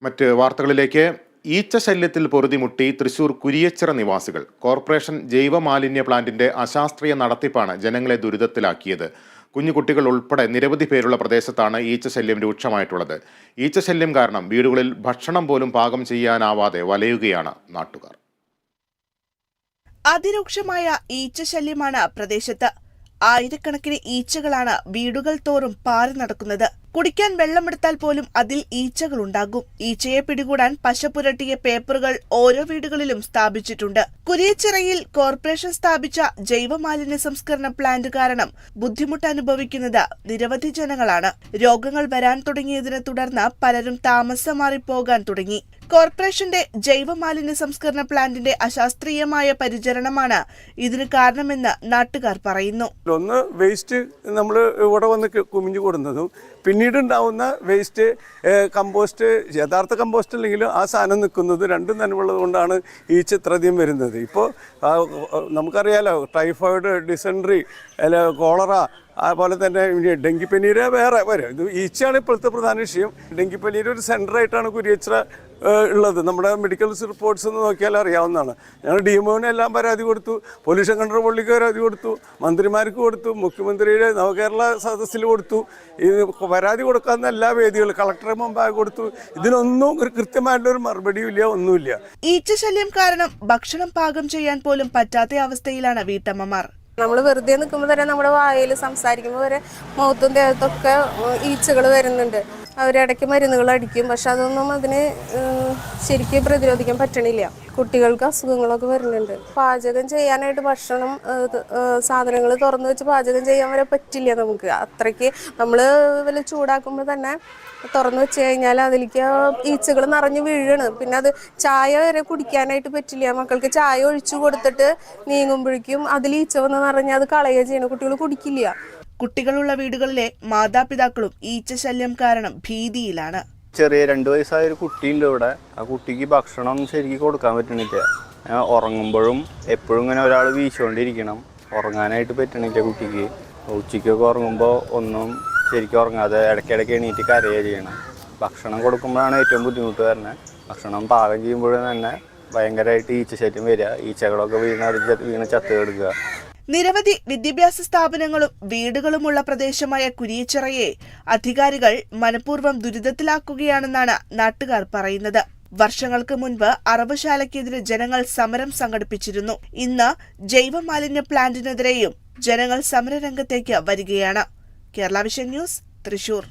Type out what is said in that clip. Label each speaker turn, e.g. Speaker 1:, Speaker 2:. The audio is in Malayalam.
Speaker 1: മറ്റ് വാർത്തകളിലേക്ക്. ഈച്ചശല്യത്തിൽ പൊറുതിമുട്ടി തൃശൂർ കുരിയച്ചിറ നിവാസികൾ. കോർപ്പറേഷൻ ജൈവമാലിന്യ പ്ലാന്റിന്റെ അശാസ്ത്രീയ നടത്തിപ്പാണ് ജനങ്ങളെ ദുരിതത്തിലാക്കിയത്. കുഞ്ഞുകുട്ടികൾ ഉൾപ്പെടെ നിരവധി പേരുള്ള പ്രദേശത്താണ് ഈച്ചശല്യം രൂക്ഷമായിട്ടുള്ളത്. ഈച്ചശല്യം കാരണം വീടുകളിൽ ഭക്ഷണം പോലും പാകം ചെയ്യാനാവാതെ വലയുകയാണ് നാട്ടുകാർ.
Speaker 2: അതിരൂക്ഷമായ ഈച്ചശല്യമാണ് പ്രദേശത്ത്. ആയിരക്കണക്കിന് ഈച്ചകളാണ് വീടുകൾ തോറും പാറി നടക്കുന്നത്. കുടിക്കാൻ വെള്ളമെടുത്താൽ പോലും അതിൽ ഈച്ചകളുണ്ടാകും. ഈച്ചയെ പിടികൂടാൻ പശ പുരട്ടിയ പേപ്പറുകൾ ഓരോ വീടുകളിലും സ്ഥാപിച്ചിട്ടുണ്ട്. കുരിയച്ചിറയിൽ കോർപ്പറേഷൻ സ്ഥാപിച്ച ജൈവമാലിന്യ സംസ്കരണ പ്ലാന്റ് കാരണം ബുദ്ധിമുട്ട് അനുഭവിക്കുന്നത് നിരവധി ജനങ്ങളാണ്. രോഗങ്ങൾ വരാൻ തുടങ്ങിയതിനെ തുടർന്ന് പലരും താമസം മാറിപ്പോകാൻ തുടങ്ങി. കോർപ്പറേഷന്റെ ജൈവമാലിന്യ സംസ്കരണ പ്ലാന്റിന്റെ അശാസ്ത്രീയമായ പരിചരണമാണ് ഇതിന് കാരണമെന്ന് നാട്ടുകാർ പറയുന്നു.
Speaker 3: ഒന്ന് വേസ്റ്റ് നമ്മൾ ഇവിടെ വന്ന് കുമിഞ്ഞു കൊടുക്കുന്നതും പിന്നീട് ഉണ്ടാവുന്ന വേസ്റ്റ് കമ്പോസ്റ്റ്, യഥാർത്ഥ കമ്പോസ്റ്റ് അല്ലെങ്കിലും ആ സാധനം നിൽക്കുന്നത് രണ്ടും തന്നെ ഉള്ളത് കൊണ്ടാണ് ഈച്ച ഇത്രയധികം വരുന്നത്. ഇപ്പോൾ നമുക്കറിയാലോ, ടൈഫോയിഡ്, ഡിസെൻട്രി, കോളറ, അതുപോലെ തന്നെ ഡെങ്കിപ്പനീര് വേറെ വരും. ഇത് ഈച്ചയാണ് ഇപ്പോഴത്തെ പ്രധാന വിഷയം. ഡെങ്കിപ്പനീര് ഒരു സെൻ്ററായിട്ടാണ് കുരിയച്ചിറ ഉള്ളത്. നമ്മുടെ മെഡിക്കൽ റിപ്പോർട്ട്സ് ഒന്ന് നോക്കിയാൽ അറിയാവുന്നതാണ്. ഞങ്ങൾ DMOന് എല്ലാം പരാതി കൊടുത്തു, പൊല്യൂഷൻ കൺട്രോൾ ബോർഡിലേക്ക് പരാതി കൊടുത്തു, മന്ത്രിമാർക്ക് കൊടുത്തു, മുഖ്യമന്ത്രിയുടെ നവകേരള സദസ്സിൽ കൊടുത്തു. ഇത് പരാതി കൊടുക്കാവുന്ന എല്ലാ വേദികളും കളക്ടറെ മുമ്പാകെ കൊടുത്തു. ഇതിനൊന്നും ഒരു കൃത്യമായിട്ടുള്ളൊരു മറുപടിയും ഇല്ല, ഒന്നുമില്ല.
Speaker 2: ഈച്ചശല്യം കാരണം ഭക്ഷണം പാകം ചെയ്യാൻ പോലും പറ്റാത്ത അവസ്ഥയിലാണ് വീട്ടമ്മമാർ.
Speaker 4: നമ്മൾ വെറുതെ നിൽക്കുമ്പോൾ തന്നെ നമ്മുടെ വായിൽ സംസാരിക്കുമ്പോൾ വരെ മുഖത്തും ദേഹത്തൊക്കെ ഈച്ചകൾ വരുന്നുണ്ട്. അവരിടയ്ക്ക് മരുന്നുകൾ അടിക്കും, പക്ഷെ അതൊന്നും അതിന് ശരിക്കും പ്രതിരോധിക്കാൻ പറ്റണില്ല. കുട്ടികൾക്ക് അസുഖങ്ങളൊക്കെ വരുന്നുണ്ട്. പാചകം ചെയ്യാനായിട്ട് ഭക്ഷണം സാധനങ്ങൾ തുറന്നു വെച്ച് പാചകം ചെയ്യാൻ വരെ പറ്റില്ല നമുക്ക്. അത്രയ്ക്ക് നമ്മൾ വല്ല ചൂടാക്കുമ്പോൾ തന്നെ തുറന്നു വെച്ച് കഴിഞ്ഞാൽ അതിലേക്ക് ഈച്ചകൾ നിറഞ്ഞു വീഴാണ്. പിന്നെ അത് ചായ വരെ കുടിക്കാനായിട്ട് പറ്റില്ല. മക്കൾക്ക് ചായ ഒഴിച്ചു കൊടുത്തിട്ട് നീങ്ങുമ്പോഴേക്കും അതിൽ ഈച്ച വന്ന് നിറഞ്ഞ് അത് കളയുക ചെയ്യണം. കുട്ടികൾ കുടിക്കില്ല.
Speaker 2: കുട്ടികളുള്ള വീടുകളിലെ മാതാപിതാക്കളും ഈച്ചശല്യം കാരണം ഭീതിയിലാണ്.
Speaker 5: ചെറിയ 2 വയസ്സായ ഒരു കുട്ടിയുണ്ട് ഇവിടെ. ആ കുട്ടിക്ക് ഭക്ഷണം ശരിക്കും കൊടുക്കാൻ പറ്റണില്ല. ഉറങ്ങുമ്പോഴും എപ്പോഴും ഇങ്ങനെ ഒരാൾ വീശുകൊണ്ടിരിക്കണം. ഉറങ്ങാനായിട്ട് പറ്റണില്ല കുട്ടിക്ക്. ഉച്ചയ്ക്കൊക്കെ ഉറങ്ങുമ്പോൾ ഒന്നും ശരിക്കും ഉറങ്ങാതെ ഇടയ്ക്കിടയ്ക്ക് എണീറ്റ് കരയുക ചെയ്യണം. ഭക്ഷണം കൊടുക്കുമ്പോഴാണ് ഏറ്റവും ബുദ്ധിമുട്ട് വരുന്നത്. ഭക്ഷണം പാകം ചെയ്യുമ്പോഴും തന്നെ ഭയങ്കരമായിട്ട് ഈച്ചശല്യം വരിക. ഈച്ചകളൊക്കെ വീണ് ചത്ത് കിടക്കുക.
Speaker 2: നിരവധി വിദ്യാഭ്യാസ സ്ഥാപനങ്ങളും വീടുകളുമുള്ള പ്രദേശമായ കുരിയച്ചിറയെ അധികാരികൾ മനഃപൂർവ്വം ദുരിതത്തിലാക്കുകയാണെന്നാണ് നാട്ടുകാർ പറയുന്നത്. വർഷങ്ങൾക്ക് മുൻപ് അറവുശാലയ്ക്കെതിരെ ജനങ്ങൾ സമരം സംഘടിപ്പിച്ചിരുന്നു. ഇന്ന് ജൈവമാലിന്യ പ്ലാന്റിനെതിരെയും ജനങ്ങൾ സമരരംഗത്തേക്ക് വരികയാണ്. Kerala vision news, Thrissur.